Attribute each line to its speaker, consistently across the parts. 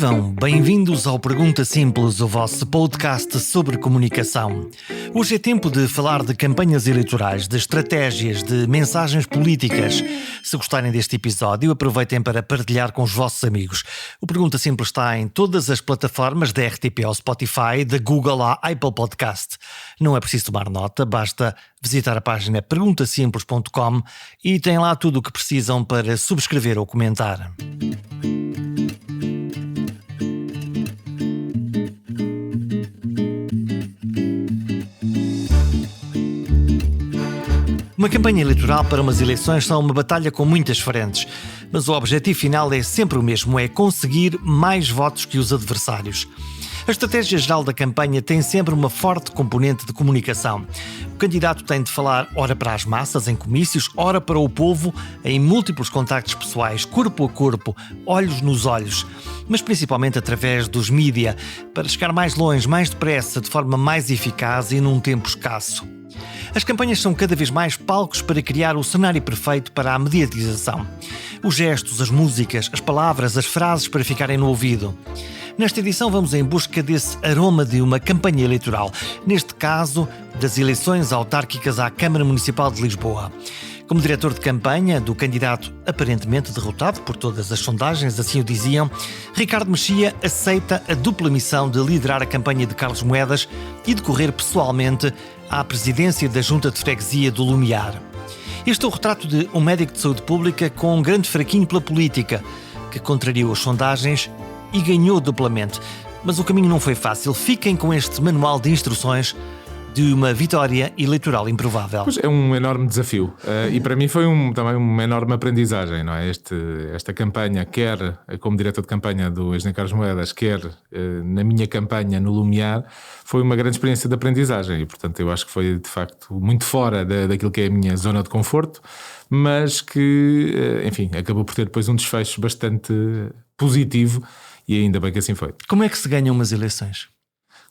Speaker 1: Vivam, bem-vindos ao Pergunta Simples, o vosso podcast sobre comunicação. Hoje é tempo de falar de campanhas eleitorais, de estratégias, de mensagens políticas. Se gostarem deste episódio, aproveitem para partilhar com os vossos amigos. O Pergunta Simples está em todas as plataformas da RTP ao Spotify, da Google à Apple Podcast. Não é preciso tomar nota, basta visitar a página perguntasimples.com e tem lá tudo o que precisam para subscrever ou comentar. Uma campanha eleitoral para umas eleições são uma batalha com muitas frentes, mas o objetivo final é sempre o mesmo, é conseguir mais votos que os adversários. A estratégia geral da campanha tem sempre uma forte componente de comunicação. O candidato tem de falar ora para as massas, em comícios, ora para o povo, em múltiplos contactos pessoais, corpo a corpo, olhos nos olhos, mas principalmente através dos mídia, para chegar mais longe, mais depressa, de forma mais eficaz e num tempo escasso. As campanhas são cada vez mais palcos para criar o cenário perfeito para a mediatização. Os gestos, as músicas, as palavras, as frases para ficarem no ouvido. Nesta edição vamos em busca desse aroma de uma campanha eleitoral, neste caso das eleições autárquicas à Câmara Municipal de Lisboa. Como diretor de campanha do candidato aparentemente derrotado por todas as sondagens, assim o diziam, Ricardo Mexia aceita a dupla missão de liderar a campanha de Carlos Moedas e de correr pessoalmente à presidência da Junta de Freguesia do Lumiar. Este é o retrato de um médico de saúde pública com um grande fraquinho pela política, que contrariou as sondagens e ganhou duplamente. Mas o caminho não foi fácil. Fiquem com este manual de instruções de uma vitória eleitoral improvável.
Speaker 2: Pois é um enorme desafio e para mim foi também uma enorme aprendizagem, não é? Esta campanha, quer como diretor de campanha do Engenheiro Carlos Moedas, quer na minha campanha no Lumiar, foi uma grande experiência de aprendizagem e, portanto, eu acho que foi de facto muito fora daquilo que é a minha zona de conforto, mas que, enfim, acabou por ter depois um desfecho bastante positivo e ainda bem que assim foi.
Speaker 1: Como é que se ganham umas eleições?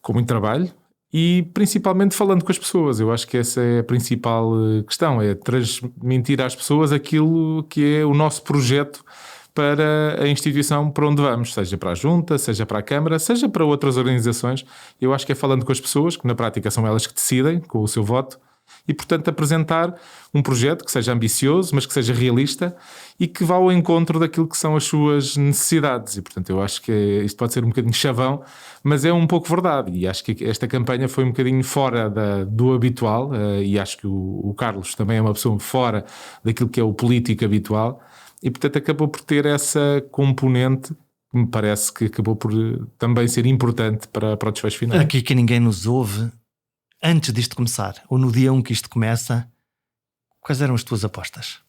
Speaker 2: Com muito trabalho. E principalmente falando com as pessoas. Eu acho que essa é a principal questão, é transmitir às pessoas aquilo que é o nosso projeto para a instituição para onde vamos, seja para a Junta, seja para a Câmara, seja para outras organizações. Eu acho que é falando com as pessoas, que na prática são elas que decidem com o seu voto, e portanto apresentar um projeto que seja ambicioso, mas que seja realista e que vá ao encontro daquilo que são as suas necessidades. E portanto eu acho que isto pode ser um bocadinho chavão, mas é um pouco verdade, e acho que esta campanha foi um bocadinho fora do habitual, e acho que o Carlos também é uma pessoa fora daquilo que é o político habitual, e portanto acabou por ter essa componente que me parece que acabou por também ser importante para o desfecho final.
Speaker 1: Aqui que ninguém nos ouve, antes disto começar, ou no dia 1 que isto começa, quais eram as tuas apostas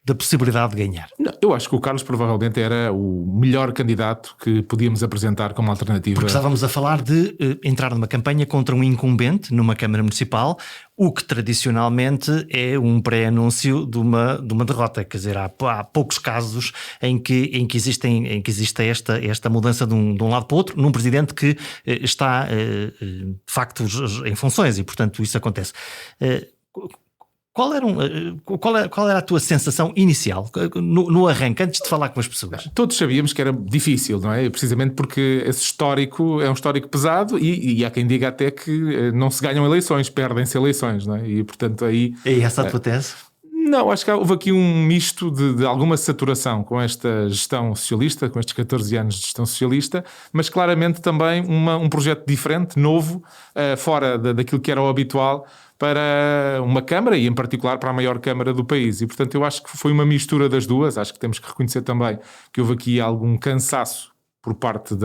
Speaker 1: da possibilidade de ganhar?
Speaker 2: Não, eu acho que o Carlos provavelmente era o melhor candidato que podíamos apresentar como alternativa.
Speaker 1: Porque estávamos a falar de entrar numa campanha contra um incumbente numa Câmara Municipal, o que tradicionalmente é um pré-anúncio de uma derrota. Quer dizer, há poucos casos em que existe esta mudança de um lado para o outro, num presidente que está de facto em funções e, portanto, isso acontece. Qual era a tua sensação inicial, no arranque, antes de falar com as pessoas?
Speaker 2: Todos sabíamos que era difícil, não é? Precisamente porque esse histórico é um histórico pesado e há quem diga até que não se ganham eleições, perdem-se eleições, não é? E portanto aí...
Speaker 1: É essa a tua tese?
Speaker 2: Não, acho que houve aqui um misto de alguma saturação com esta gestão socialista, com estes 14 anos de gestão socialista, mas claramente também um projeto diferente, novo, fora daquilo que era o habitual, para uma Câmara e em particular para a maior Câmara do país. E portanto eu acho que foi uma mistura das duas. Acho que temos que reconhecer também que houve aqui algum cansaço por parte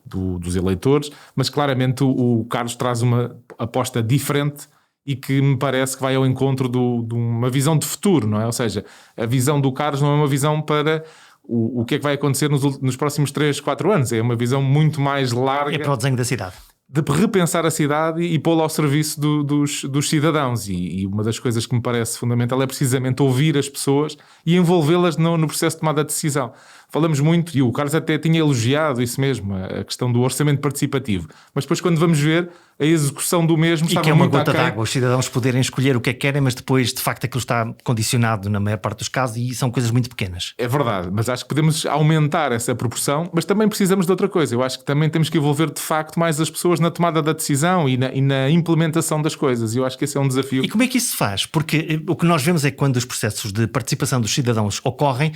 Speaker 2: dos eleitores, mas claramente o Carlos traz uma aposta diferente e que me parece que vai ao encontro de uma visão de futuro, não é? Ou seja, a visão do Carlos não é uma visão para o que é que vai acontecer nos próximos 3, 4 anos. É uma visão muito mais larga.
Speaker 1: É para o desenho da cidade.
Speaker 2: De repensar a cidade e pô-la ao serviço dos cidadãos. E uma das coisas que me parece fundamental é precisamente ouvir as pessoas e envolvê-las no processo de tomada de decisão. falamos muito, e o Carlos até tinha elogiado isso mesmo, a questão do orçamento participativo, mas depois quando vamos ver a execução do mesmo,
Speaker 1: e que é uma gota d'água, os cidadãos poderem escolher o que é que querem, mas depois de facto aquilo está condicionado na maior parte dos casos e são coisas muito pequenas.
Speaker 2: É verdade, mas acho que podemos aumentar essa proporção, mas também precisamos de outra coisa. Eu acho que também temos que envolver de facto mais as pessoas na tomada da decisão e na implementação das coisas, e eu acho que esse é um desafio.
Speaker 1: E como é que isso se faz? Porque o que nós vemos é que quando os processos de participação dos cidadãos ocorrem,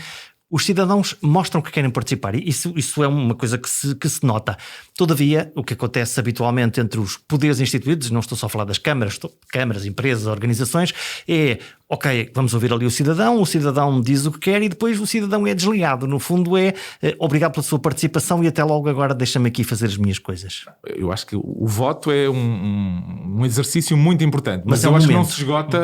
Speaker 1: os cidadãos mostram que querem participar e isso é uma coisa que se nota. Todavia, o que acontece habitualmente entre os poderes instituídos, não estou só a falar das câmaras, empresas, organizações, é, ok, vamos ouvir ali o cidadão diz o que quer e depois o cidadão é desligado. No fundo é obrigado pela sua participação e até logo, agora deixa-me aqui fazer as minhas coisas.
Speaker 2: Eu acho que o voto é um exercício muito importante, mas eu acho que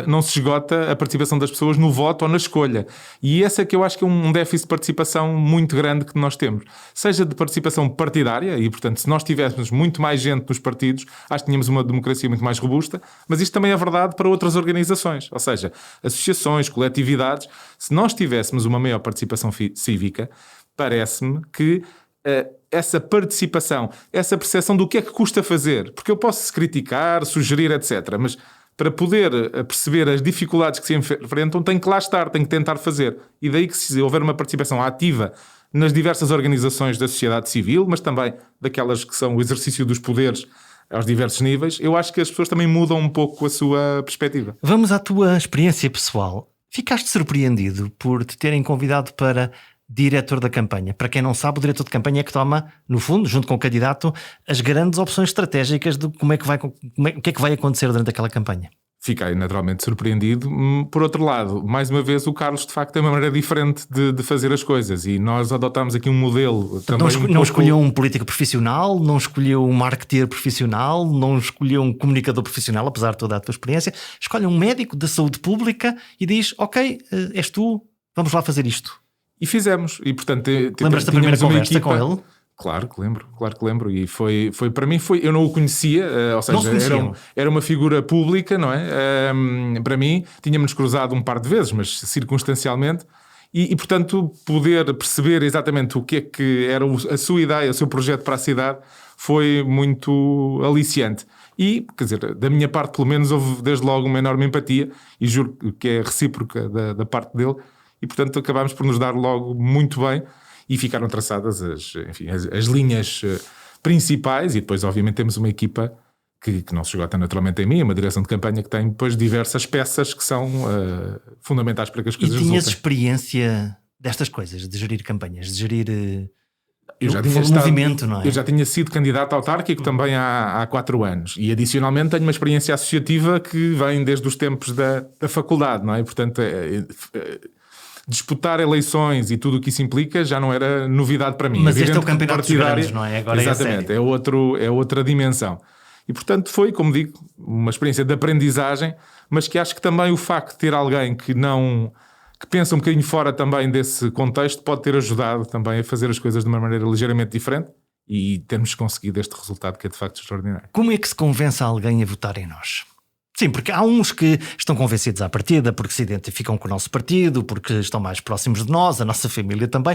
Speaker 2: não se esgota a participação das pessoas no voto ou na escolha. E esse é que eu acho que é um déficit de participação muito grande que nós temos. Seja de participação partidária, e portanto se nós tivéssemos muito mais gente nos partidos, acho que tínhamos uma democracia muito mais robusta, mas isto também é verdade para outras organizações, ou seja, associações, coletividades. Se nós tivéssemos uma maior participação cívica, parece-me que essa participação, essa percepção do que é que custa fazer, porque eu posso criticar, sugerir, etc., mas para poder perceber as dificuldades que se enfrentam, tem que lá estar, tem que tentar fazer. E daí que, se houver uma participação ativa nas diversas organizações da sociedade civil, mas também daquelas que são o exercício dos poderes aos diversos níveis, eu acho que as pessoas também mudam um pouco a sua perspectiva.
Speaker 1: Vamos à tua experiência pessoal. Ficaste surpreendido por te terem convidado para diretor da campanha? Para quem não sabe, o diretor de campanha é que toma, no fundo, junto com o candidato, as grandes opções estratégicas de o que é que vai acontecer durante aquela campanha.
Speaker 2: Fiquei naturalmente surpreendido. Por outro lado, mais uma vez, o Carlos de facto tem uma maneira diferente de fazer as coisas e nós adotámos aqui um modelo também
Speaker 1: não escolheu um político profissional, não escolheu um marketeer profissional, não escolheu um comunicador profissional, apesar de toda a tua experiência. Escolhe um médico da saúde pública e diz, ok, és tu, vamos lá fazer isto.
Speaker 2: E fizemos. E portanto,
Speaker 1: lembras-te da primeira conversa com ele?
Speaker 2: Claro que lembro. E foi para mim, eu não o conhecia, ou seja, era uma figura pública, não é? Para mim, tínhamos cruzado um par de vezes, mas circunstancialmente, e portanto, poder perceber exatamente o que é que era a sua ideia, o seu projeto para a cidade, foi muito aliciante. E, quer dizer, da minha parte, pelo menos, houve desde logo uma enorme empatia, e juro que é recíproca da parte dele, e portanto, acabámos por nos dar logo muito bem. E ficaram traçadas as linhas principais e depois obviamente temos uma equipa que não se esgota naturalmente em mim, uma direção de campanha que tem depois diversas peças que são fundamentais para que as coisas resultem.
Speaker 1: E tinhas experiência destas coisas, de gerir campanhas, de gerir
Speaker 2: movimento,
Speaker 1: não é?
Speaker 2: Eu já tinha sido candidato autárquico também há 4 anos e adicionalmente tenho uma experiência associativa que vem desde os tempos da faculdade, não é? E, portanto, disputar eleições e tudo o que isso implica já não era novidade para mim.
Speaker 1: Mas este é o campeonato dos grandes, não é? Agora
Speaker 2: exatamente, é outra dimensão. E portanto foi, como digo, uma experiência de aprendizagem, mas que acho que também o facto de ter alguém que pensa um bocadinho fora também desse contexto pode ter ajudado também a fazer as coisas de uma maneira ligeiramente diferente e termos conseguido este resultado que é de facto extraordinário.
Speaker 1: Como é que se convence alguém a votar em nós? Sim, porque há uns que estão convencidos à partida porque se identificam com o nosso partido, porque estão mais próximos de nós, a nossa família também.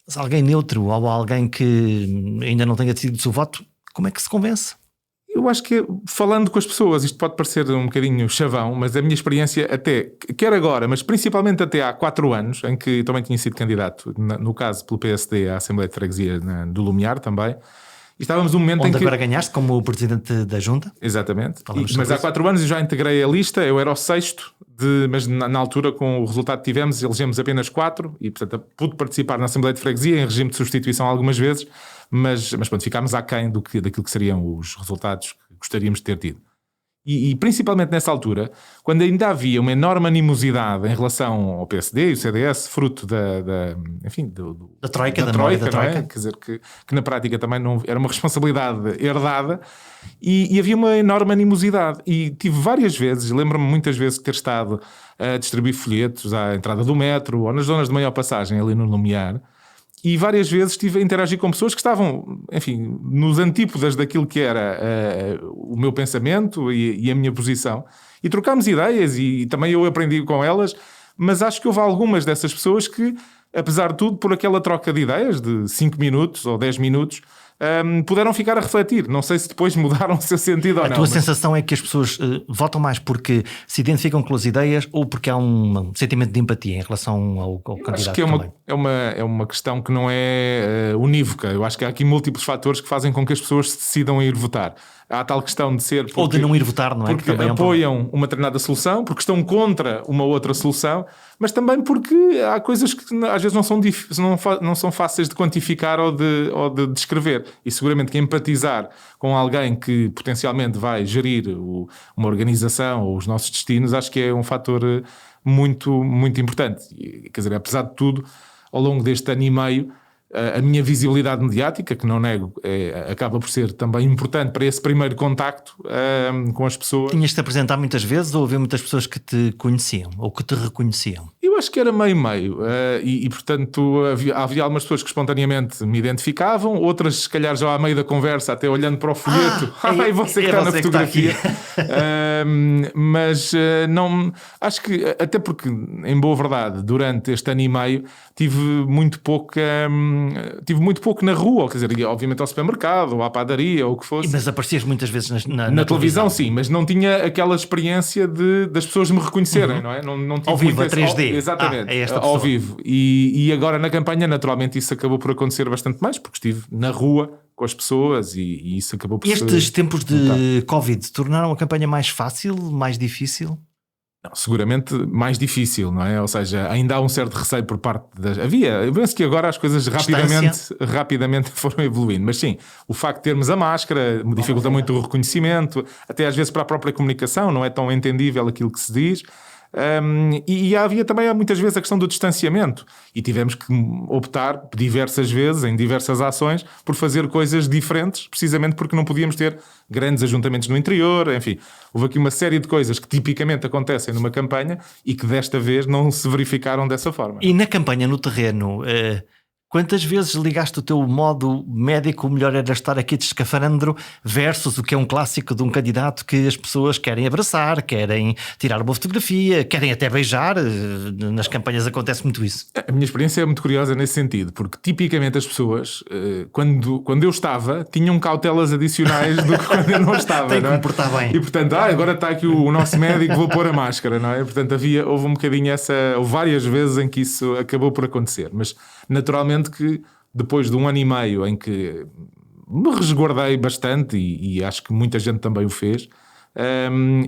Speaker 1: Mas alguém neutro ou alguém que ainda não tenha decidido o seu voto, como é que se convence?
Speaker 2: Eu acho que falando com as pessoas, isto pode parecer um bocadinho chavão, mas a minha experiência até, quer agora, mas principalmente até há 4 anos, em que também tinha sido candidato, no caso pelo PSD à Assembleia de Freguesia do Lumiar também, e estávamos num momento
Speaker 1: onde
Speaker 2: em que...
Speaker 1: agora ganhaste como presidente da Junta?
Speaker 2: Exatamente. Mas há 4 anos eu já integrei a lista, eu era o 6º, mas na altura com o resultado que tivemos, elegemos apenas 4 e portanto pude participar na Assembleia de Freguesia em regime de substituição algumas vezes, mas pronto, ficámos aquém daquilo que seriam os resultados que gostaríamos de ter tido. E principalmente nessa altura, quando ainda havia uma enorme animosidade em relação ao PSD e o CDS, fruto da
Speaker 1: Troika,
Speaker 2: não é? Quer dizer, que na prática também não era uma responsabilidade herdada, e havia uma enorme animosidade. E tive várias vezes, lembro-me muitas vezes de ter estado a distribuir folhetos à entrada do metro ou nas zonas de maior passagem ali no Lumiar, e várias vezes estive a interagir com pessoas que estavam, enfim, nos antípodas daquilo que era o meu pensamento e a minha posição. E trocámos ideias e também eu aprendi com elas, mas acho que houve algumas dessas pessoas que apesar de tudo, por aquela troca de ideias de 5 minutos ou 10 minutos, puderam ficar a refletir. Não sei se depois mudaram o seu sentido ou não.
Speaker 1: A tua sensação é que as pessoas votam mais porque se identificam com as ideias ou porque há um sentimento de empatia em relação ao candidato?
Speaker 2: Acho que é uma questão que não é unívoca. Eu acho que há aqui múltiplos fatores que fazem com que as pessoas se decidam a ir votar. Há a tal questão de ser...
Speaker 1: ou de não ir votar, não é?
Speaker 2: Porque apoiam uma determinada solução, porque estão contra uma outra solução, mas também porque há coisas que às vezes não são fáceis de quantificar ou de descrever. E seguramente que empatizar com alguém que potencialmente vai gerir uma organização ou os nossos destinos, acho que é um fator muito, muito importante. E, quer dizer, apesar de tudo, ao longo deste ano e meio, a minha visibilidade mediática, que não nego, acaba por ser também importante para esse primeiro contacto com as pessoas.
Speaker 1: Tinhas-te apresentar muitas vezes ou havia muitas pessoas que te conheciam ou que te reconheciam?
Speaker 2: Eu acho que era meio-meio e portanto havia algumas pessoas que espontaneamente me identificavam, outras se calhar já à meio da conversa, até olhando para o folheto, e você que está na fotografia. Mas não, acho que, até porque em boa verdade, durante este ano e meio tive muito pouco na rua, quer dizer, obviamente ao supermercado ou à padaria ou o que fosse.
Speaker 1: Mas aparecias muitas vezes
Speaker 2: na televisão, sim, mas não tinha aquela experiência das pessoas me reconhecerem, não é? Não tive
Speaker 1: ao vivo, a 3D.
Speaker 2: Exatamente,
Speaker 1: é esta
Speaker 2: ao vivo. E agora na campanha, naturalmente, isso acabou por acontecer bastante mais, porque estive na rua com as pessoas e isso acabou por
Speaker 1: Estes tempos de Covid tornaram a campanha mais fácil, mais difícil?
Speaker 2: Não, seguramente mais difícil, não é? Ou seja, ainda há um certo receio por parte das... Eu penso que agora as coisas rapidamente foram evoluindo, mas sim, o facto de termos a máscara dificulta muito o reconhecimento, até às vezes para a própria comunicação, não é tão entendível aquilo que se diz. E havia também muitas vezes a questão do distanciamento e tivemos que optar diversas vezes, em diversas ações, por fazer coisas diferentes, precisamente porque não podíamos ter grandes ajuntamentos no interior. Enfim, houve aqui uma série de coisas que tipicamente acontecem numa campanha e que desta vez não se verificaram dessa forma.
Speaker 1: E na campanha, no terreno, quantas vezes ligaste o teu modo médico, o melhor era estar aqui de escafandro, versus o que é um clássico de um candidato que as pessoas querem abraçar, querem tirar uma fotografia, querem até beijar? Nas campanhas acontece muito isso.
Speaker 2: A minha experiência é muito curiosa nesse sentido, porque tipicamente as pessoas, quando eu estava, tinham cautelas adicionais do que quando eu não estava.
Speaker 1: Tem que me portar bem.
Speaker 2: E portanto, agora está aqui o nosso médico, vou pôr a máscara, não é? Portanto, houve um bocadinho houve várias vezes em que isso acabou por acontecer, mas naturalmente que depois de um ano e meio em que me resguardei bastante e acho que muita gente também o fez,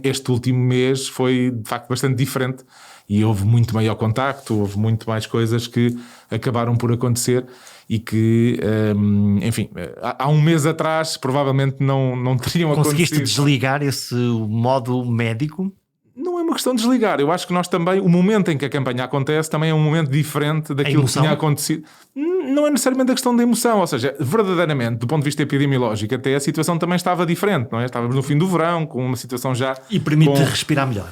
Speaker 2: este último mês foi de facto bastante diferente e houve muito maior contacto, houve muito mais coisas que acabaram por acontecer e que, enfim, há um mês atrás provavelmente não teriam acontecido.
Speaker 1: Conseguiste desligar esse modo médico?
Speaker 2: Não é uma questão de desligar. Eu acho que nós também, o momento em que a campanha acontece também é um momento diferente daquilo que tinha acontecido. Não é necessariamente a questão da emoção, ou seja, verdadeiramente, do ponto de vista epidemiológico, até a situação também estava diferente, não é? Estávamos no fim do verão, com uma situação já...
Speaker 1: E permite respirar melhor.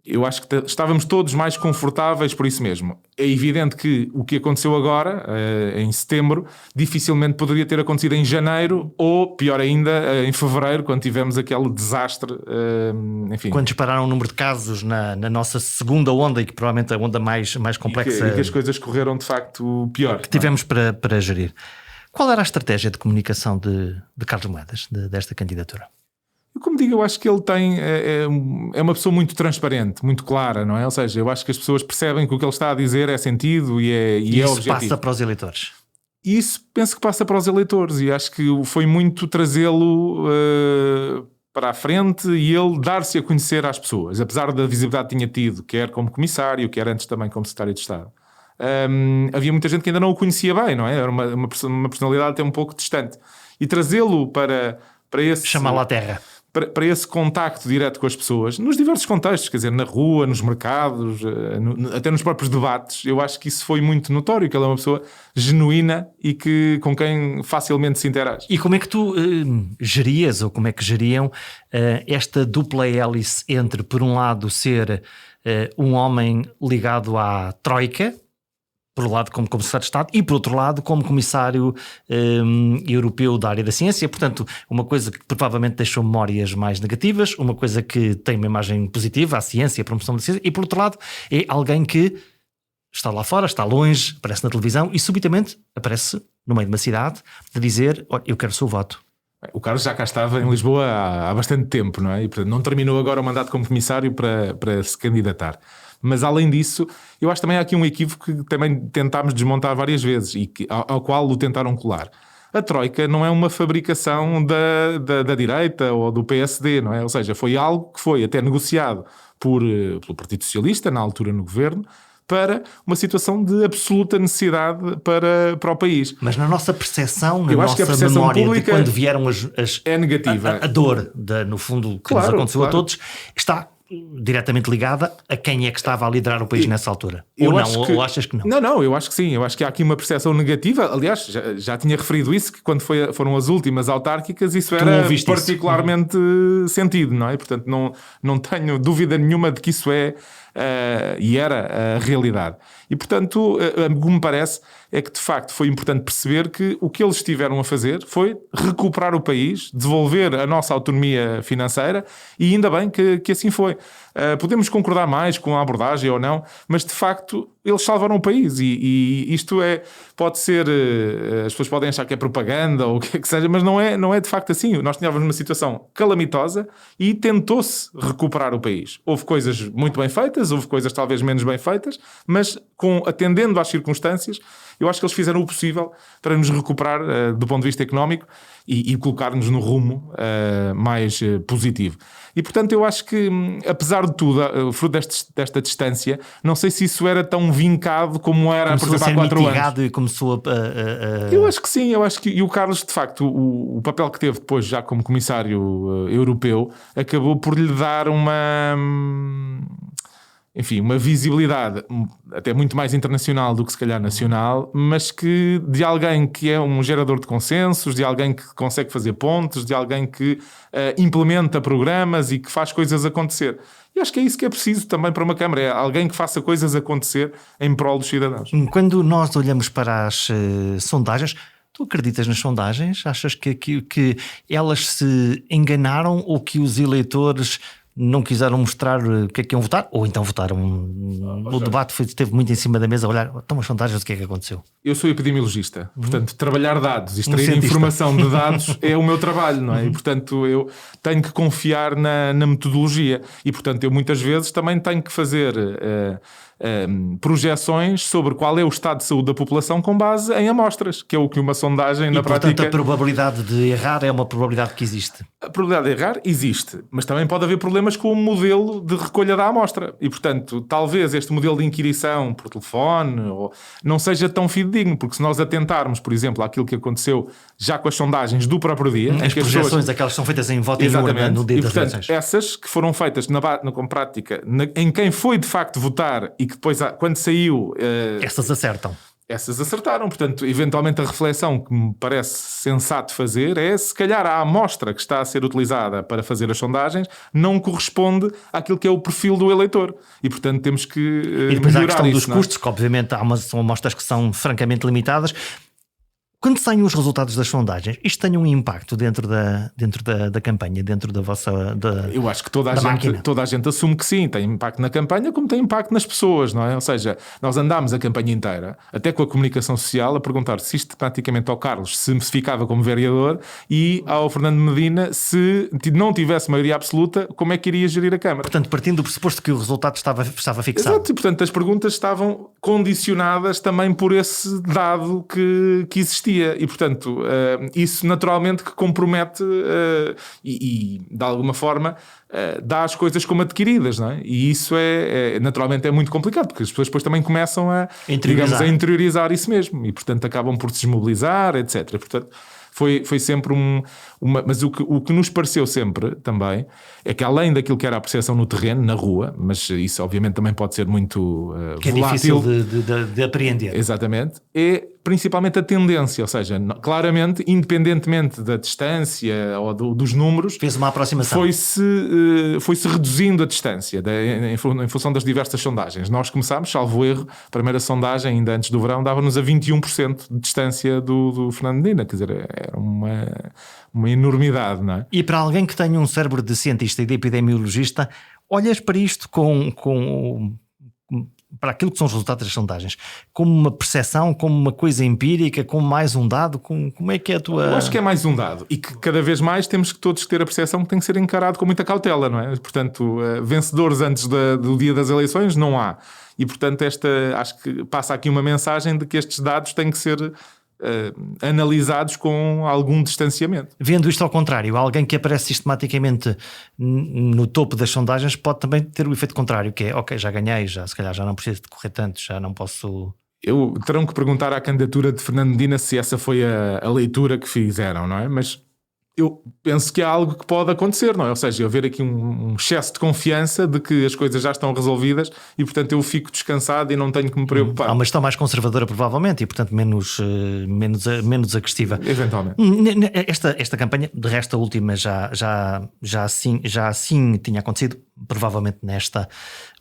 Speaker 2: Eu acho que estávamos todos mais confortáveis por isso mesmo. É evidente que o que aconteceu agora, em setembro, dificilmente poderia ter acontecido em janeiro ou, pior ainda, em fevereiro, quando tivemos aquele desastre. Enfim.
Speaker 1: Quando dispararam o número de casos na nossa segunda onda, e que provavelmente é a onda mais complexa.
Speaker 2: E que as coisas correram de facto pior.
Speaker 1: Que tivemos para gerir. Qual era a estratégia de comunicação de Carlos Moedas, desta candidatura?
Speaker 2: Como digo, eu acho que ele é uma pessoa muito transparente, muito clara, não é? Ou seja, eu acho que as pessoas percebem que o que ele está a dizer é sentido e é objetivo.
Speaker 1: Isso passa para os eleitores?
Speaker 2: Isso penso que passa para os eleitores e acho que foi muito trazê-lo para a frente e ele dar-se a conhecer às pessoas, apesar da visibilidade que tinha tido, quer como comissário, quer antes também como secretário de Estado. Havia muita gente que ainda não o conhecia bem, não é? Era uma personalidade até um pouco distante. E trazê-lo para esse...
Speaker 1: Chamá-lo à terra.
Speaker 2: Para esse contacto direto com as pessoas, nos diversos contextos, quer dizer, na rua, nos mercados, até nos próprios debates, eu acho que isso foi muito notório, que ele é uma pessoa genuína e com quem facilmente se interage.
Speaker 1: E como é que tu gerias, ou como é que geriam esta dupla hélice entre, por um lado, ser um homem ligado à Troika, por um lado como secretário de Estado e por outro lado como comissário europeu da área da ciência, portanto uma coisa que provavelmente deixou memórias mais negativas, uma coisa que tem uma imagem positiva, a ciência, a promoção da ciência, e por outro lado é alguém que está lá fora, está longe, aparece na televisão e subitamente aparece no meio de uma cidade a dizer: olha, eu quero o seu voto.
Speaker 2: O Carlos já cá estava em Lisboa há bastante tempo, não é? E portanto não terminou agora o mandato como comissário para se candidatar. Mas além disso, eu acho que também há aqui um equívoco que também tentámos desmontar várias vezes e ao qual o tentaram colar. A Troika não é uma fabricação da direita ou do PSD, não é? Ou seja, foi algo que foi até negociado pelo Partido Socialista, na altura no governo, para uma situação de absoluta necessidade para o país.
Speaker 1: Mas na nossa percepção, na
Speaker 2: eu acho
Speaker 1: nossa
Speaker 2: que a percepção
Speaker 1: memória
Speaker 2: pública
Speaker 1: de quando vieram
Speaker 2: é negativa.
Speaker 1: A dor, no fundo, que nos aconteceu a todos, está diretamente ligada a quem é que estava a liderar o país nessa altura. Ou não? Ou achas que não?
Speaker 2: Não, eu acho que sim. Eu acho que há aqui uma percepção negativa. Aliás, já tinha referido isso, que quando foram as últimas autárquicas, isso era particularmente sentido, não é? Portanto, não tenho dúvida nenhuma de que isso é e era a realidade. E, portanto, o que me parece é que, de facto, foi importante perceber que o que eles estiveram a fazer foi recuperar o país, devolver a nossa autonomia financeira, e ainda bem que assim foi. Podemos concordar mais com a abordagem ou não, mas, de facto, eles salvaram o país. E isto pode ser... as pessoas podem achar que é propaganda ou o que é que seja, mas não é de facto assim. Nós tínhamos uma situação calamitosa e tentou-se recuperar o país. Houve coisas muito bem feitas, houve coisas talvez menos bem feitas, mas atendendo às circunstâncias, eu acho que eles fizeram o possível para nos recuperar do ponto de vista económico e colocar-nos no rumo mais positivo. E, portanto, eu acho que, apesar de tudo, fruto desta distância, não sei se isso era tão vincado como era, por exemplo, há 4 anos.
Speaker 1: E começou
Speaker 2: Eu acho que sim, e o Carlos, de facto, o papel que teve depois, já como comissário europeu, acabou por lhe dar uma visibilidade até muito mais internacional do que se calhar nacional, mas que de alguém que é um gerador de consensos, de alguém que consegue fazer pontes, de alguém que implementa programas e que faz coisas acontecer. E acho que é isso que é preciso também para uma Câmara, é alguém que faça coisas acontecer em prol dos cidadãos.
Speaker 1: Quando nós olhamos para as sondagens, tu acreditas nas sondagens? Achas que elas se enganaram ou que os eleitores não quiseram mostrar o que é que iam votar, ou então votaram? O debate esteve muito em cima da mesa a olhar, então as sondagens, o que é que aconteceu?
Speaker 2: Eu sou epidemiologista, portanto, trabalhar dados, extrair informação de dados é o meu trabalho, não é? E, portanto, eu tenho que confiar na metodologia e, portanto, eu muitas vezes também tenho que fazer projeções sobre qual é o estado de saúde da população com base em amostras, que é o que uma sondagem na prática...
Speaker 1: Portanto, a probabilidade de errar é uma probabilidade que existe.
Speaker 2: A probabilidade de errar existe, mas também pode haver problemas com o modelo de recolha da amostra e, portanto, talvez este modelo de inquirição por telefone não seja tão fidedigno, porque se nós atentarmos, por exemplo, àquilo que aconteceu já com as sondagens do próprio dia...
Speaker 1: As projeções, aquelas que são feitas em voto em urna no dia das eleições.
Speaker 2: Essas que foram feitas na prática, em quem foi de facto votar e que depois, quando saiu...
Speaker 1: Essas acertam.
Speaker 2: Essas acertaram, portanto, eventualmente a reflexão que me parece sensato fazer é se calhar a amostra que está a ser utilizada para fazer as sondagens não corresponde àquilo que é o perfil do eleitor e, portanto, temos que
Speaker 1: e depois há a questão
Speaker 2: isso,
Speaker 1: dos custos, que obviamente são amostras que são francamente limitadas. Quando saem os resultados das sondagens, isto tem um impacto dentro da campanha, dentro da vossa
Speaker 2: Eu acho que toda a gente assume que sim, tem impacto na campanha como tem impacto nas pessoas, não é? Ou seja, nós andámos a campanha inteira, até com a comunicação social, a perguntar sistematicamente ao Carlos se ficava como vereador e ao Fernando Medina se não tivesse maioria absoluta, como é que iria gerir a Câmara.
Speaker 1: Portanto, partindo do pressuposto que o resultado estava fixado.
Speaker 2: Exato, e portanto as perguntas estavam condicionadas também por esse dado que existia. E, portanto, isso naturalmente que compromete e de alguma forma, dá as coisas como adquiridas, não é? E isso naturalmente é muito complicado, porque as pessoas depois também começam a interiorizar isso mesmo e, portanto, acabam por se desmobilizar, etc. Portanto, foi sempre mas o que nos pareceu sempre também é que, além daquilo que era a percepção no terreno, na rua, mas isso obviamente também pode ser muito
Speaker 1: que
Speaker 2: volátil,
Speaker 1: é difícil de apreender.
Speaker 2: Exatamente. É principalmente a tendência, ou seja, claramente, independentemente da distância ou dos números,
Speaker 1: fez uma aproximação.
Speaker 2: Foi-se reduzindo a distância em função das diversas sondagens. Nós começámos, salvo erro, a primeira sondagem, ainda antes do verão, dava-nos a 21% de distância do Fernando Medina, quer dizer, era uma enormidade, não é?
Speaker 1: E para alguém que tenha um cérebro de cientista e de epidemiologista, olhas para isto com para aquilo que são os resultados das sondagens, como uma percepção, como uma coisa empírica, como mais um dado? Como é que é a tua...
Speaker 2: Eu acho que é mais um dado e que cada vez mais temos que todos ter a percepção que tem que ser encarado com muita cautela, não é? Portanto, vencedores antes do dia das eleições não há. E, portanto, acho que passa aqui uma mensagem de que estes dados têm que ser analisados com algum distanciamento.
Speaker 1: Vendo isto ao contrário, alguém que aparece sistematicamente no topo das sondagens pode também ter o efeito contrário, que é, ok, já ganhei, se calhar já não preciso de correr tanto, já não posso...
Speaker 2: Terão que perguntar à candidatura de Fernando Medina se essa foi a leitura que fizeram, não é? Mas eu penso que é algo que pode acontecer, não é? Ou seja, haver aqui um excesso de confiança de que as coisas já estão resolvidas e, portanto, eu fico descansado e não tenho que me preocupar.
Speaker 1: Há uma gestão mais conservadora, provavelmente, e, portanto, menos agressiva.
Speaker 2: Eventualmente.
Speaker 1: Esta campanha, de resto, a última já assim tinha acontecido, provavelmente nesta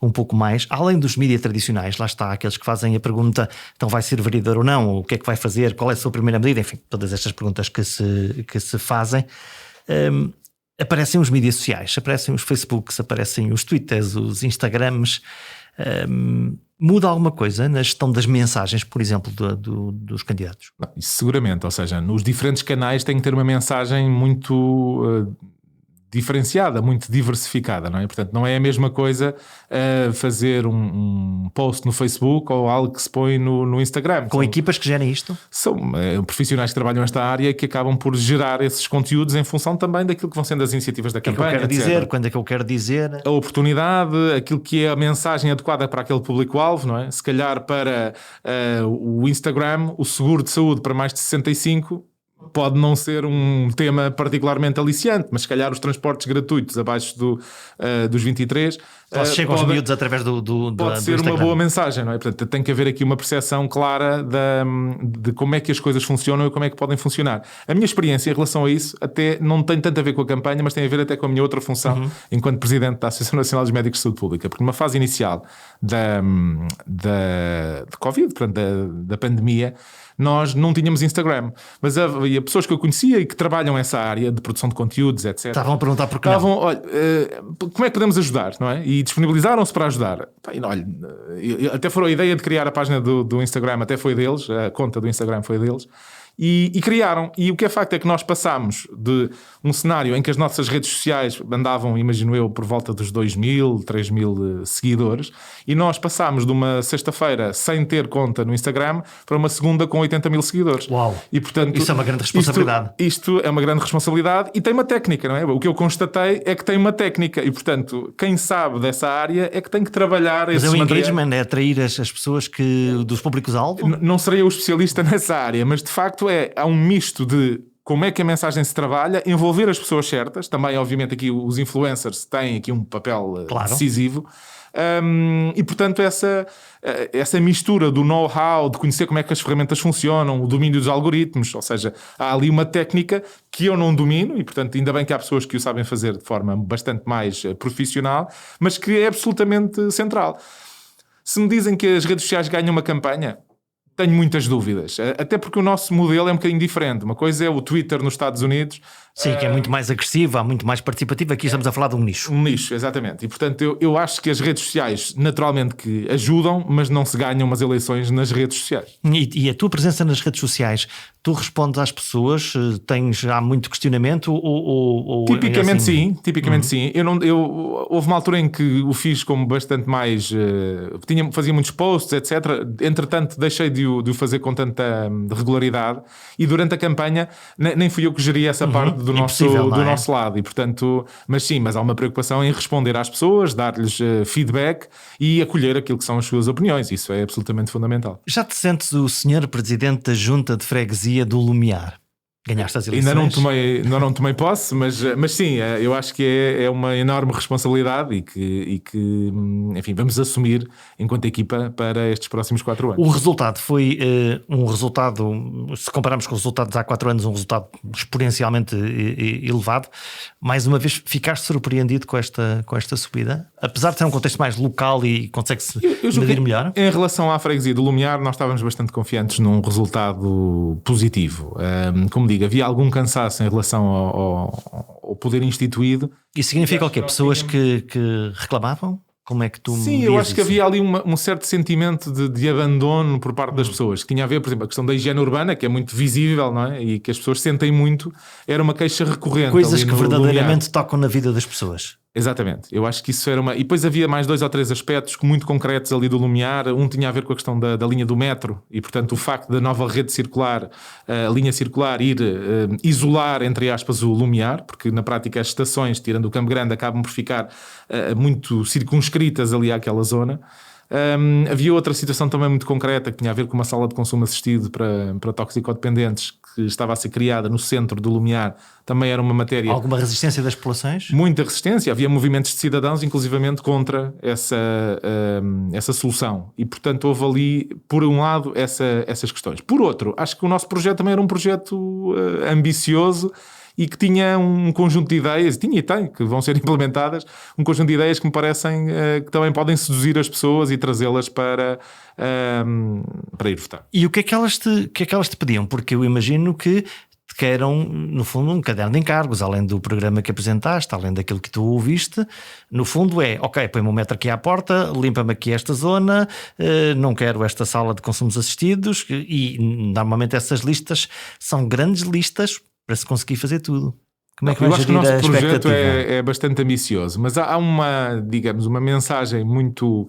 Speaker 1: um pouco mais. Além dos mídias tradicionais, lá está, aqueles que fazem a pergunta, então vai ser vereador ou não, o que é que vai fazer, qual é a sua primeira medida, enfim, todas estas perguntas que se fazem. Aparecem os mídias sociais, aparecem os Facebooks, aparecem os Twitters, os Instagrams. Muda alguma coisa na gestão das mensagens, por exemplo, dos candidatos?
Speaker 2: Isso seguramente, ou seja, nos diferentes canais tem que ter uma mensagem muito diferenciada, muito diversificada, não é? Portanto, não é a mesma coisa fazer um post no Facebook ou algo que se põe no Instagram.
Speaker 1: Com equipas que gerem isto?
Speaker 2: São profissionais que trabalham nesta área que acabam por gerar esses conteúdos em função também daquilo que vão sendo as iniciativas da campanha.
Speaker 1: O que eu quero dizer, quando é que eu quero dizer?
Speaker 2: A oportunidade, aquilo que é a mensagem adequada para aquele público-alvo, não é? Se calhar para o Instagram, o seguro de saúde para mais de 65 pode não ser um tema particularmente aliciante, mas se calhar os transportes gratuitos abaixo dos 23
Speaker 1: chegam aos miúdos através
Speaker 2: pode ser uma boa mensagem, não é? Portanto, tem que haver aqui uma percepção clara de como é que as coisas funcionam e como é que podem funcionar. A minha experiência em relação a isso até não tem tanto a ver com a campanha, mas tem a ver até com a minha outra função enquanto Presidente da Associação Nacional dos Médicos de Saúde Pública, porque numa fase inicial de Covid, portanto, da pandemia, nós não tínhamos Instagram, mas havia pessoas que eu conhecia e que trabalham essa área de produção de conteúdos, etc.
Speaker 1: Estavam a perguntar porquê não.
Speaker 2: Olha, como é que podemos ajudar, não é? E disponibilizaram-se para ajudar. E, olha, até foi a ideia de criar a página do Instagram, até foi deles, a conta do Instagram foi deles. E criaram. E o que é facto é que nós passámos de um cenário em que as nossas redes sociais andavam, imagino eu, por volta dos 2.000, 3.000 seguidores, e nós passámos de uma sexta-feira sem ter conta no Instagram para uma segunda com 80.000 seguidores.
Speaker 1: Uau!
Speaker 2: E, portanto,
Speaker 1: isso é uma grande responsabilidade.
Speaker 2: Isto é uma grande responsabilidade e tem uma técnica, não é? O que eu constatei é que tem uma técnica e, portanto, quem sabe dessa área é que tem que trabalhar esses
Speaker 1: materiais. Mas
Speaker 2: engagement
Speaker 1: é atrair as pessoas dos públicos-alvo?
Speaker 2: Não serei eu especialista nessa área, mas de facto há um misto de como é que a mensagem se trabalha, envolver as pessoas certas, também obviamente aqui os influencers têm aqui um papel decisivo, e portanto essa mistura do know-how, de conhecer como é que as ferramentas funcionam, o domínio dos algoritmos, ou seja, há ali uma técnica que eu não domino e portanto ainda bem que há pessoas que o sabem fazer de forma bastante mais profissional, mas que é absolutamente central. Se me dizem que as redes sociais ganham uma campanha, tenho muitas dúvidas, até porque o nosso modelo é um bocadinho diferente. Uma coisa é o Twitter nos Estados Unidos.
Speaker 1: Sim, que é muito mais agressivo, muito mais participativo. Aqui estamos a falar de um nicho.
Speaker 2: Um nicho, exatamente. E portanto eu acho que as redes sociais naturalmente que ajudam, mas não se ganham umas eleições nas redes sociais.
Speaker 1: E a tua presença nas redes sociais, tu respondes às pessoas? Há muito questionamento?
Speaker 2: Tipicamente sim, tipicamente sim. Houve uma altura em que o fiz como bastante mais... fazia muitos posts, etc. Entretanto deixei de o fazer com tanta regularidade e durante a campanha nem fui eu que geria essa parte do nosso lado e portanto, mas há uma preocupação em responder às pessoas, dar-lhes feedback e acolher aquilo que são as suas opiniões. Isso é absolutamente fundamental.
Speaker 1: Já te sentes o senhor Presidente da Junta de Freguesia do Lumiar? Ganhaste as eleições?
Speaker 2: Ainda não tomei posse, mas sim, eu acho que é uma enorme responsabilidade e que, enfim, vamos assumir enquanto equipa para estes próximos 4 anos.
Speaker 1: O resultado foi um resultado, se compararmos com os resultados há 4 anos, um resultado exponencialmente elevado. Mais uma vez, ficaste surpreendido com esta subida? Apesar de ser um contexto mais local e consegue-se medir melhor?
Speaker 2: Em relação à freguesia do Lumiar, nós estávamos bastante confiantes num resultado positivo. Como digo, havia algum cansaço em relação ao poder instituído.
Speaker 1: Isso significa o quê? Pessoas que reclamavam? Como é que tu
Speaker 2: Sim, eu acho que havia ali um certo sentimento de abandono por parte das pessoas, que tinha a ver, por exemplo, a questão da higiene urbana, que é muito visível, não é? E que as pessoas sentem muito, era uma queixa recorrente.
Speaker 1: Coisas
Speaker 2: ali
Speaker 1: que
Speaker 2: no
Speaker 1: verdadeiramente
Speaker 2: Lumiar.
Speaker 1: tocam na vida das pessoas.
Speaker 2: Exatamente, eu acho que isso era uma... E depois havia mais 2 ou 3 aspectos muito concretos ali do Lumiar. Um tinha a ver com a questão da linha do metro e, portanto, o facto da nova rede circular, a linha circular, ir isolar, entre aspas, o Lumiar, porque na prática as estações, tirando o Campo Grande, acabam por ficar muito circunscritas ali àquela zona. Havia outra situação também muito concreta que tinha a ver com uma sala de consumo assistido para toxicodependentes que estava a ser criada no centro do Lumiar. Também era uma matéria...
Speaker 1: Alguma resistência das populações?
Speaker 2: Muita resistência. Havia movimentos de cidadãos, inclusivamente, contra essa solução. E, portanto, houve ali, por um lado, essas questões. Por outro, acho que o nosso projeto também era um projeto ambicioso e que tinha um conjunto de ideias, tinha e tem, que vão ser implementadas, um conjunto de ideias que me parecem que também podem seduzir as pessoas e trazê-las para ir votar.
Speaker 1: E o que é que elas te pediam? Porque eu imagino que te queiram, no fundo, um caderno de encargos, além do programa que apresentaste, além daquilo que tu ouviste. No fundo é, ok, põe-me um metro aqui à porta, limpa-me aqui esta zona, não quero esta sala de consumos assistidos, e normalmente essas listas são grandes listas para se conseguir fazer tudo. Como é que
Speaker 2: eu
Speaker 1: vais
Speaker 2: acho que o
Speaker 1: gerir a
Speaker 2: nosso projeto
Speaker 1: expectativa?
Speaker 2: é bastante ambicioso, mas há uma, digamos, uma mensagem muito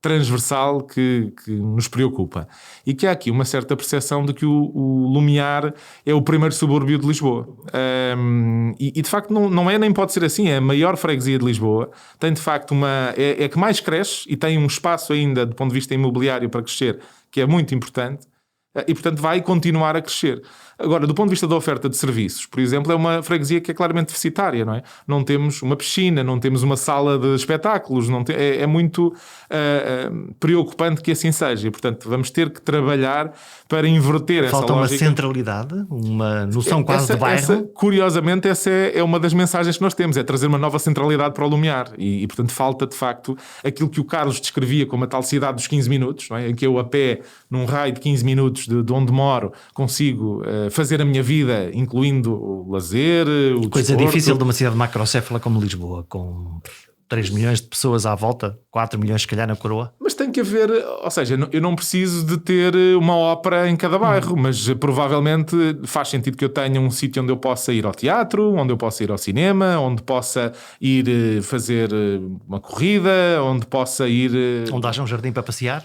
Speaker 2: transversal que nos preocupa e que há aqui uma certa percepção de que o Lumiar é o primeiro subúrbio de Lisboa e de facto não é nem pode ser assim, é a maior freguesia de Lisboa, tem de facto é que mais cresce e tem um espaço ainda do ponto de vista imobiliário para crescer que é muito importante e portanto vai continuar a crescer. Agora, do ponto de vista da oferta de serviços, por exemplo, é uma freguesia que é claramente deficitária, não é? Não temos uma piscina, não temos uma sala de espetáculos, é muito preocupante que assim seja. E, portanto, vamos ter que trabalhar para inverter essa lógica.
Speaker 1: Falta uma centralidade, uma noção quase de bairro.
Speaker 2: Curiosamente, essa é uma das mensagens que nós temos, é trazer uma nova centralidade para o Lumiar. E portanto, falta, de facto, aquilo que o Carlos descrevia como a tal cidade dos 15 minutos, não é? Em que eu, a pé, num raio de 15 minutos de onde moro, consigo fazer a minha vida, incluindo o lazer, o
Speaker 1: coisa
Speaker 2: desporto.
Speaker 1: difícil de uma cidade macrocéfala como Lisboa, com 3 milhões de pessoas à volta, 4 milhões se calhar na coroa.
Speaker 2: Mas tem que haver, ou seja, eu não preciso de ter uma ópera em cada bairro, mas provavelmente faz sentido que eu tenha um sítio onde eu possa ir ao teatro, onde eu possa ir ao cinema, onde possa ir fazer uma corrida, onde possa ir...
Speaker 1: Onde haja um jardim para passear.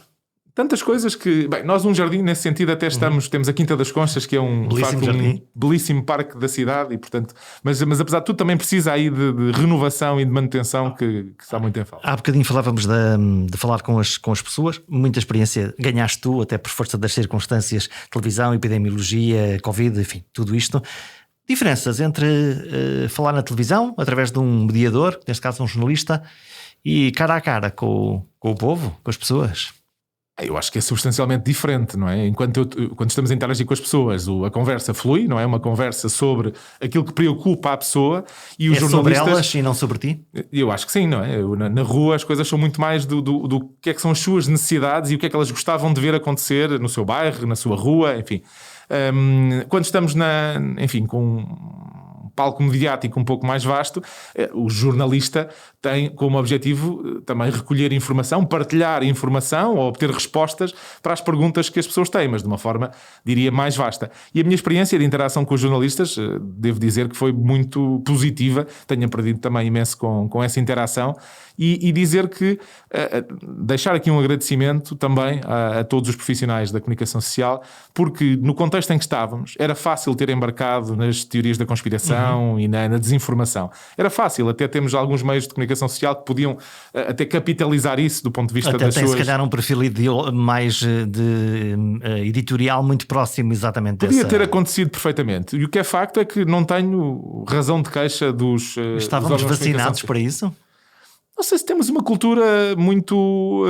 Speaker 2: Tantas coisas que... Bem, nós um jardim, nesse sentido, até temos a Quinta das Conchas, que é um belíssimo parque da cidade, e portanto... Mas apesar de tudo, também precisa aí de renovação e de manutenção que está muito em falta.
Speaker 1: Há bocadinho falávamos de falar com as pessoas. Muita experiência ganhaste tu, até por força das circunstâncias, televisão, epidemiologia, Covid, enfim, tudo isto. Diferenças entre falar na televisão, através de um mediador, neste caso um jornalista, e cara a cara com o povo, com as pessoas.
Speaker 2: Eu acho que é substancialmente diferente, não é? Quando estamos a interagir com as pessoas, a conversa flui, não é? Uma conversa sobre aquilo que preocupa a pessoa e os jornalistas...
Speaker 1: sobre elas e não sobre ti?
Speaker 2: Eu acho que sim, não é? Na rua as coisas são muito mais do que é que são as suas necessidades e o que é que elas gostavam de ver acontecer no seu bairro, na sua rua, enfim. Quando estamos com um palco mediático um pouco mais vasto, o jornalista tem como objetivo também recolher informação, partilhar informação ou obter respostas para as perguntas que as pessoas têm, mas de uma forma, diria, mais vasta. E a minha experiência de interação com os jornalistas, devo dizer que foi muito positiva, tenho aprendido também imenso com essa interação e dizer que, deixar aqui um agradecimento também a todos os profissionais da comunicação social, porque no contexto em que estávamos, era fácil ter embarcado nas teorias da conspiração e na desinformação. Era fácil, até temos alguns meios de comunicação social que podiam até capitalizar isso do ponto de vista das suas...
Speaker 1: Até tem se calhar um perfil mais editorial muito próximo exatamente
Speaker 2: Podia ter acontecido perfeitamente. E o que é facto é que não tenho razão de queixa dos...
Speaker 1: Estávamos vacinados para isso?
Speaker 2: Não sei se temos uma cultura muito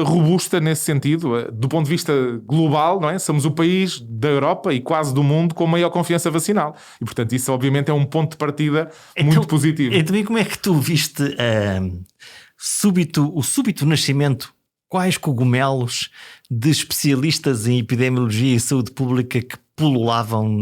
Speaker 2: robusta nesse sentido. Do ponto de vista global, não é? Somos o país da Europa e quase do mundo com maior confiança vacinal. E, portanto, isso obviamente é um ponto de partida muito positivo.
Speaker 1: Então, como é que tu viste o súbito nascimento? Quais cogumelos de especialistas em epidemiologia e saúde pública que pululavam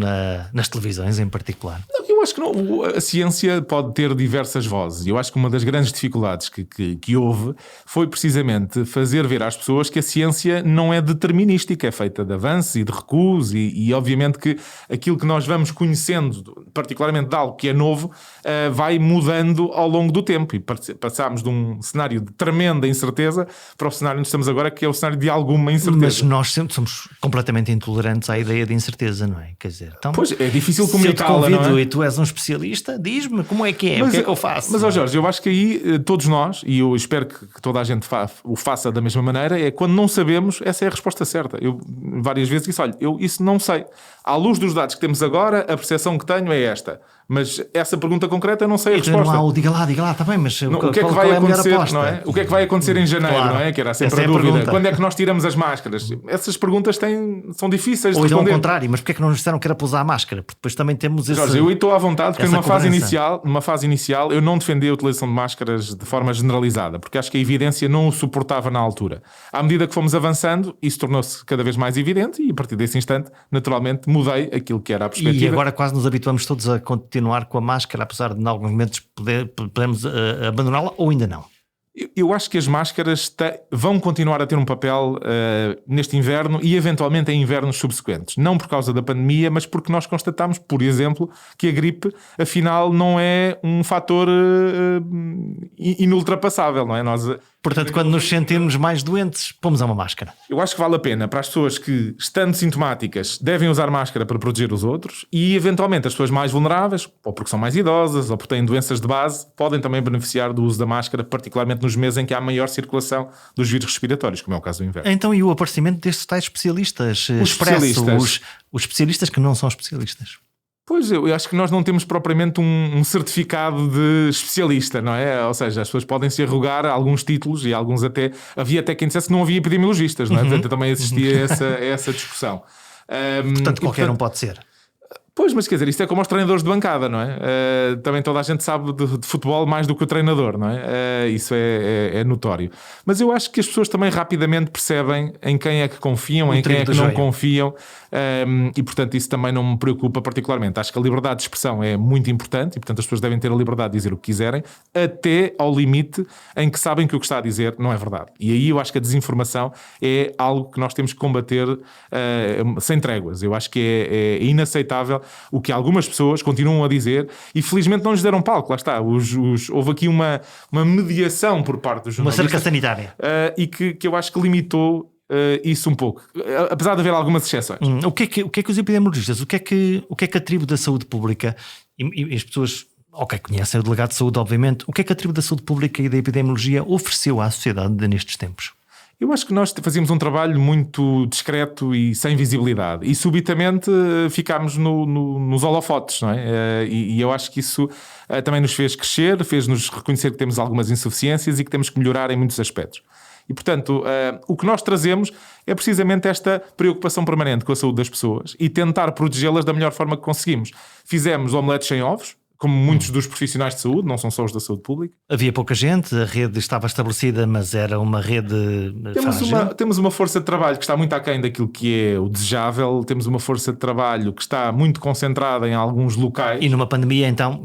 Speaker 1: nas televisões em particular?
Speaker 2: Eu Eu acho que não, a ciência pode ter diversas vozes. Eu acho que uma das grandes dificuldades que houve foi precisamente fazer ver às pessoas que a ciência não é determinística, é feita de avanços e de recuos e obviamente que aquilo que nós vamos conhecendo, particularmente de algo que é novo, vai mudando ao longo do tempo. E passámos de um cenário de tremenda incerteza para o cenário onde estamos agora, que é o cenário de alguma incerteza.
Speaker 1: Mas nós sempre somos completamente intolerantes à ideia de incerteza, não é? Quer dizer, então,
Speaker 2: pois é difícil
Speaker 1: se eu te
Speaker 2: comunicá-la,
Speaker 1: convido
Speaker 2: não é?
Speaker 1: E tu és um especialista, diz-me como é que é, o que é que eu faço?
Speaker 2: Mas, Jorge, eu acho que aí todos nós, e eu espero que toda a gente o faça da mesma maneira, é quando não sabemos, essa é a resposta certa. Eu várias vezes disse, olha, eu isso não sei. À luz dos dados que temos agora, a percepção que tenho é esta. Mas essa pergunta concreta eu não sei a
Speaker 1: Então,
Speaker 2: resposta.
Speaker 1: não há diga lá, está bem, mas
Speaker 2: o que é que vai acontecer, não é? O que é que vai acontecer em janeiro,
Speaker 1: Claro.
Speaker 2: não é? Que era sempre
Speaker 1: Essa
Speaker 2: a
Speaker 1: é a
Speaker 2: dúvida.
Speaker 1: pergunta.
Speaker 2: Quando é que nós tiramos as máscaras? Essas perguntas são difíceis
Speaker 1: Ou
Speaker 2: de
Speaker 1: então ao
Speaker 2: responder.
Speaker 1: contrário, mas porquê é que não nos disseram que era para usar a máscara? Porque depois também temos esse...
Speaker 2: Jorge, eu estou à vontade porque
Speaker 1: essa
Speaker 2: numa fase
Speaker 1: cobrança.
Speaker 2: inicial eu não defendi a utilização de máscaras de forma generalizada, porque acho que a evidência não o suportava na altura. À medida que fomos avançando, isso tornou-se cada vez mais evidente e a partir desse instante, naturalmente, mudei aquilo que era a perspectiva.
Speaker 1: E agora quase nos habituamos todos a continuar com a máscara, apesar de em alguns momentos podermos abandoná-la ou ainda não.
Speaker 2: Eu acho que as máscaras vão continuar a ter um papel neste inverno e eventualmente em invernos subsequentes. Não por causa da pandemia, mas porque nós constatamos, por exemplo, que a gripe, afinal, não é um fator inultrapassável, não é?
Speaker 1: Portanto, quando nos sentirmos mais doentes, pomos uma máscara.
Speaker 2: Eu acho que vale a pena para as pessoas que, estando sintomáticas, devem usar máscara para proteger os outros e, eventualmente, as pessoas mais vulneráveis, ou porque são mais idosas, ou porque têm doenças de base, podem também beneficiar do uso da máscara, particularmente nos meses em que há maior circulação dos vírus respiratórios, como é o caso do inverno.
Speaker 1: Então, e o aparecimento destes tais especialistas? Os especialistas que não são especialistas.
Speaker 2: Pois, eu acho que nós não temos propriamente um certificado de especialista, não é? Ou seja, as pessoas podem se arrogar alguns títulos e alguns até... Havia até quem dissesse que não havia epidemiologistas, não é? Portanto, também existia essa discussão.
Speaker 1: Portanto, qualquer um pode ser.
Speaker 2: Pois, mas quer dizer, isto é como os treinadores de bancada, não é? Também toda a gente sabe de futebol mais do que o treinador, não é? Isso é notório. Mas eu acho que as pessoas também rapidamente percebem em quem é que confiam, em quem é que não confiam, e portanto isso também não me preocupa particularmente. Acho que a liberdade de expressão é muito importante e portanto as pessoas devem ter a liberdade de dizer o que quiserem, até ao limite em que sabem que o que está a dizer não é verdade. E aí eu acho que a desinformação é algo que nós temos que combater sem tréguas. Eu acho que é inaceitável o que algumas pessoas continuam a dizer e felizmente não lhes deram palco, lá está. Houve aqui uma mediação por parte dos jornalistas.
Speaker 1: Uma cerca sanitária.
Speaker 2: E que eu acho que limitou isso um pouco, apesar de haver algumas exceções.
Speaker 1: O que é que os epidemiologistas, o que é que a tribo da saúde pública e as pessoas, conhecem o delegado de saúde, obviamente, o que é que a tribo da saúde pública e da epidemiologia ofereceu à sociedade nestes tempos?
Speaker 2: Eu acho que nós fazíamos um trabalho muito discreto e sem visibilidade e subitamente ficámos nos holofotes, não é? E eu acho que isso também nos fez crescer, fez-nos reconhecer que temos algumas insuficiências e que temos que melhorar em muitos aspectos. E, portanto, o que nós trazemos é precisamente esta preocupação permanente com a saúde das pessoas e tentar protegê-las da melhor forma que conseguimos. Fizemos omeletes sem ovos, como muitos dos profissionais de saúde, não são só os da saúde pública.
Speaker 1: Havia pouca gente, a rede estava estabelecida, mas era uma rede frágil.
Speaker 2: Temos uma força de trabalho que está muito aquém daquilo que é o desejável, temos uma força de trabalho que está muito concentrada em alguns locais.
Speaker 1: E numa pandemia, então,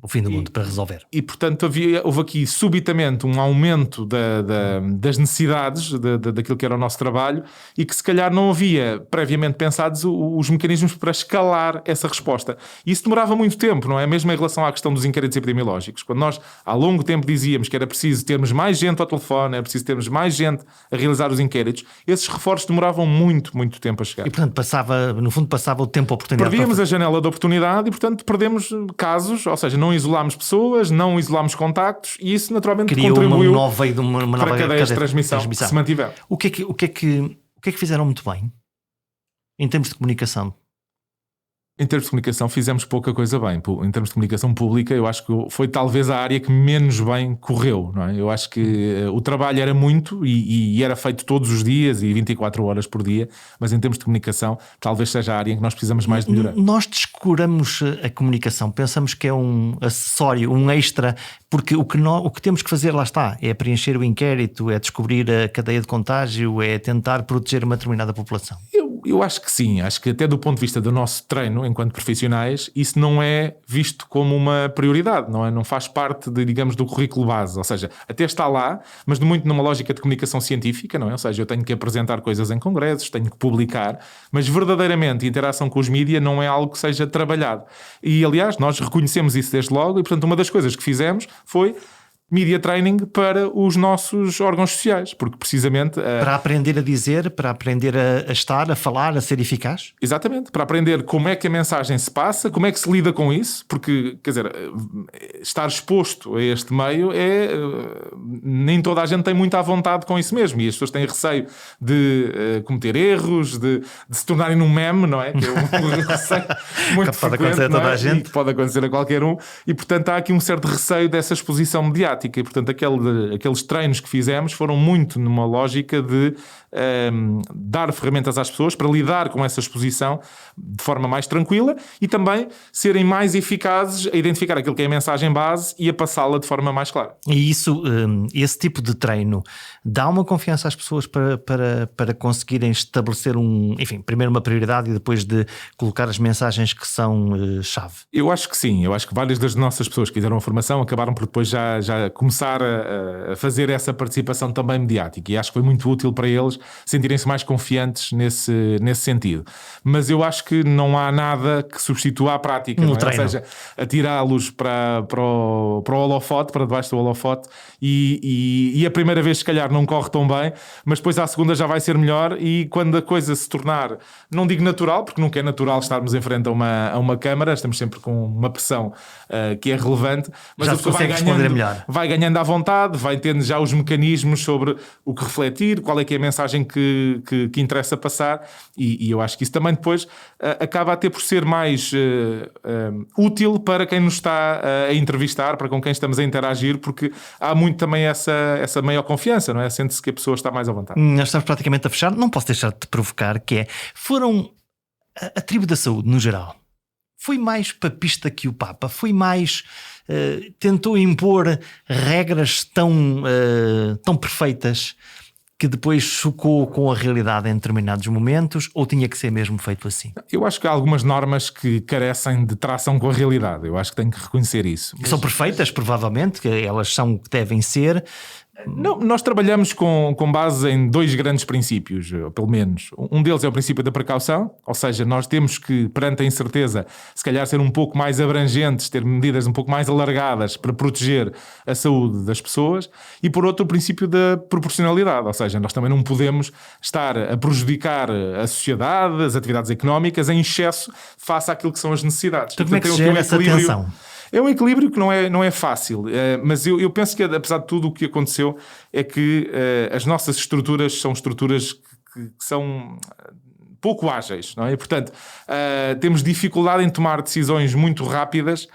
Speaker 1: o fim do mundo para resolver.
Speaker 2: E portanto, houve aqui subitamente um aumento das necessidades daquilo que era o nosso trabalho e que se calhar não havia previamente pensados os mecanismos para escalar essa resposta. E isso demorava muito tempo, não é? Mesmo em relação à questão dos inquéritos epidemiológicos. Quando nós, há longo tempo, dizíamos que era preciso termos mais gente ao telefone, era preciso termos mais gente a realizar os inquéritos, esses reforços demoravam muito, muito tempo a chegar.
Speaker 1: E, portanto, no fundo, passava o tempo, a oportunidade.
Speaker 2: Perdíamos a janela de oportunidade e, portanto, perdemos casos, ou seja, não isolámos pessoas, não isolámos contactos e isso, naturalmente, contribuiu
Speaker 1: uma nova
Speaker 2: para a cadeia de transmissão se mantiver.
Speaker 1: O que é que fizeram muito bem em termos de comunicação?
Speaker 2: Em termos de comunicação fizemos pouca coisa bem. Em termos de comunicação pública eu acho que foi talvez a área que menos bem correu, não é? Eu acho que o trabalho era muito e era feito todos os dias e 24 horas por dia, mas em termos de comunicação talvez seja a área em que nós precisamos mais de melhorar.
Speaker 1: Nós descuramos a comunicação, pensamos que é um acessório, um extra, porque o que temos que fazer, lá está, é preencher o inquérito, é descobrir a cadeia de contágio, é tentar proteger uma determinada população.
Speaker 2: Eu acho que sim, acho que até do ponto de vista do nosso treino enquanto profissionais, isso não é visto como uma prioridade, não faz parte digamos, do currículo base, ou seja, até está lá, mas muito numa lógica de comunicação científica, não é? Ou seja, eu tenho que apresentar coisas em congressos, tenho que publicar, mas verdadeiramente a interação com os mídia não é algo que seja trabalhado. E aliás, nós reconhecemos isso desde logo e portanto uma das coisas que fizemos foi media training para os nossos órgãos sociais, porque precisamente...
Speaker 1: Para aprender a dizer, para aprender a estar, a falar, a ser eficaz?
Speaker 2: Exatamente, para aprender como é que a mensagem se passa, como é que se lida com isso, porque, quer dizer, estar exposto a este meio nem toda a gente tem muita vontade com isso mesmo, e as pessoas têm receio de cometer erros, de se tornarem num meme, não é? Que é um receio muito
Speaker 1: que pode
Speaker 2: frequente,
Speaker 1: acontecer a toda a gente.
Speaker 2: E que pode acontecer a qualquer um, e portanto há aqui um certo receio dessa exposição mediática. E portanto aqueles treinos que fizemos foram muito numa lógica de dar ferramentas às pessoas para lidar com essa exposição de forma mais tranquila e também serem mais eficazes a identificar aquilo que é a mensagem base e a passá-la de forma mais clara.
Speaker 1: E isso, esse tipo de treino dá uma confiança às pessoas para conseguirem estabelecer primeiro uma prioridade e depois de colocar as mensagens que são chave?
Speaker 2: Eu acho que sim, eu acho que várias das nossas pessoas que fizeram a formação acabaram por depois já começar a fazer essa participação também mediática, e acho que foi muito útil para eles sentirem-se mais confiantes nesse sentido. Mas eu acho que não há nada que substitua a prática, não é? Ou seja, atirá-los para o holofote, para debaixo do holofote, e a primeira vez se calhar não corre tão bem, mas depois à segunda já vai ser melhor, e quando a coisa se tornar, não digo natural, porque nunca é natural estarmos em frente a uma câmara, estamos sempre com uma pressão que é relevante, mas
Speaker 1: já
Speaker 2: a pessoa vai ganhando à vontade, vai tendo já os mecanismos sobre o que refletir, qual é que é a mensagem que interessa passar, e eu acho que isso também depois acaba a ter por ser mais útil para quem nos está a entrevistar, para com quem estamos a interagir, porque há muito também essa maior confiança, não é? Sente-se que a pessoa está mais à vontade.
Speaker 1: Nós estamos praticamente a fechar, não posso deixar de te provocar, foram a tribo da saúde, no geral, foi mais papista que o Papa, foi mais... tentou impor regras tão perfeitas que depois chocou com a realidade em determinados momentos, ou tinha que ser mesmo feito assim?
Speaker 2: Eu acho que há algumas normas que carecem de tração com a realidade, eu acho que tenho que reconhecer isso.
Speaker 1: São perfeitas, provavelmente, que elas são o que devem ser.
Speaker 2: Não, nós trabalhamos com base em dois grandes princípios, pelo menos. Um deles é o princípio da precaução, ou seja, nós temos que, perante a incerteza, se calhar ser um pouco mais abrangentes, ter medidas um pouco mais alargadas para proteger a saúde das pessoas. E por outro, o princípio da proporcionalidade, ou seja, nós também não podemos estar a prejudicar a sociedade, as atividades económicas, em excesso face àquilo que são as necessidades.
Speaker 1: Então, como é que se gera essa tensão?
Speaker 2: É um equilíbrio que não é fácil, mas eu penso que, apesar de tudo, o que aconteceu é que as nossas estruturas são estruturas que são pouco ágeis, não é? E, portanto, temos dificuldade em tomar decisões muito rápidas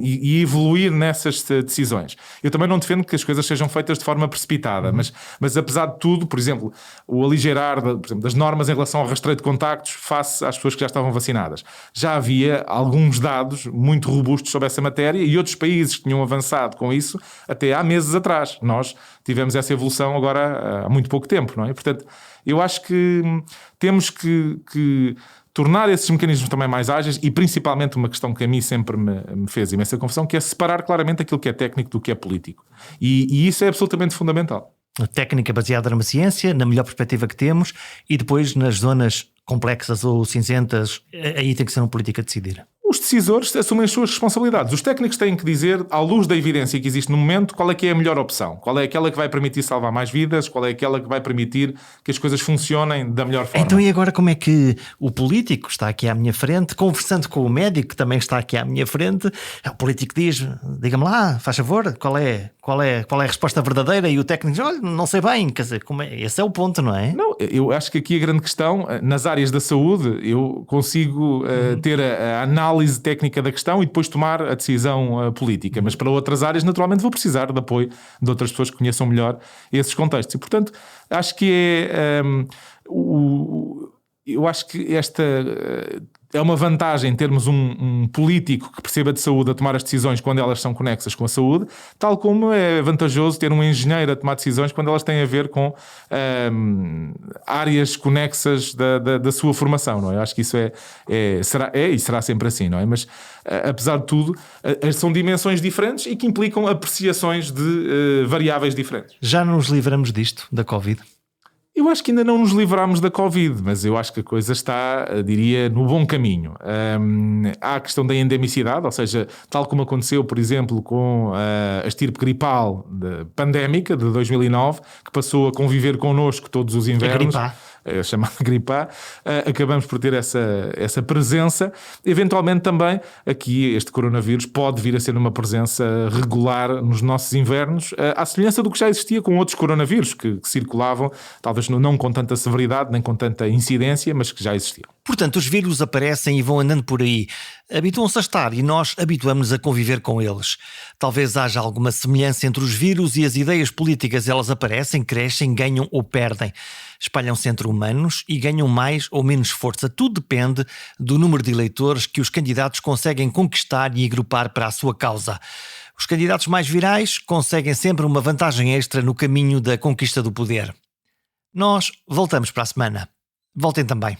Speaker 2: e evoluir nessas decisões. Eu também não defendo que as coisas sejam feitas de forma precipitada, mas apesar de tudo, por exemplo, o aligeirar por exemplo, das normas em relação ao rastreio de contactos face às pessoas que já estavam vacinadas. Já havia alguns dados muito robustos sobre essa matéria e outros países que tinham avançado com isso até há meses atrás. Nós tivemos essa evolução agora há muito pouco tempo, não é? Portanto, eu acho que temos que tornar esses mecanismos também mais ágeis e principalmente uma questão que a mim sempre me fez imensa confusão, que é separar claramente aquilo que é técnico do que é político. E isso é absolutamente fundamental.
Speaker 1: A técnica baseada numa ciência, na melhor perspectiva que temos, e depois nas zonas complexas ou cinzentas, aí tem que ser um político a decidir.
Speaker 2: Os decisores assumem as suas responsabilidades. Os técnicos têm que dizer, à luz da evidência que existe no momento, qual é que é a melhor opção. Qual é aquela que vai permitir salvar mais vidas, qual é aquela que vai permitir que as coisas funcionem da melhor forma.
Speaker 1: Então e agora como é que o político está aqui à minha frente, conversando com o médico que também está aqui à minha frente, o político diz, diga-me lá, faz favor, qual é a resposta verdadeira? E o técnico diz, olha, não sei bem, quer dizer, esse é o ponto, não é?
Speaker 2: Não, eu acho que aqui a grande questão, nas áreas da saúde, eu consigo ter a análise técnica da questão e depois tomar a decisão política, mas para outras áreas naturalmente vou precisar de apoio de outras pessoas que conheçam melhor esses contextos e portanto acho que eu acho que é uma vantagem termos um político que perceba de saúde a tomar as decisões quando elas são conexas com a saúde, tal como é vantajoso ter um engenheiro a tomar decisões quando elas têm a ver com áreas conexas da sua formação, não é? Eu acho que isso será sempre assim, não é? Mas, apesar de tudo, são dimensões diferentes e que implicam apreciações de variáveis diferentes.
Speaker 1: Já nos livramos disto, da Covid?
Speaker 2: Eu acho que ainda não nos livrámos da Covid, mas eu acho que a coisa está, diria, no bom caminho. Há a questão da endemicidade, ou seja, tal como aconteceu, por exemplo, com a estirpe gripal pandémica de 2009, que passou a conviver connosco todos os invernos. A chamada gripe A, acabamos por ter essa presença. Eventualmente também aqui este coronavírus pode vir a ser uma presença regular nos nossos invernos, à semelhança do que já existia com outros coronavírus que circulavam, talvez não com tanta severidade nem com tanta incidência, mas que já existiam.
Speaker 1: Portanto, os vírus aparecem e vão andando por aí. Habituam-se a estar e nós habituamos-nos a conviver com eles. Talvez haja alguma semelhança entre os vírus e as ideias políticas. Elas aparecem, crescem, ganham ou perdem. Espalham-se entre humanos e ganham mais ou menos força. Tudo depende do número de eleitores que os candidatos conseguem conquistar e agrupar para a sua causa. Os candidatos mais virais conseguem sempre uma vantagem extra no caminho da conquista do poder. Nós voltamos para a semana. Voltem também.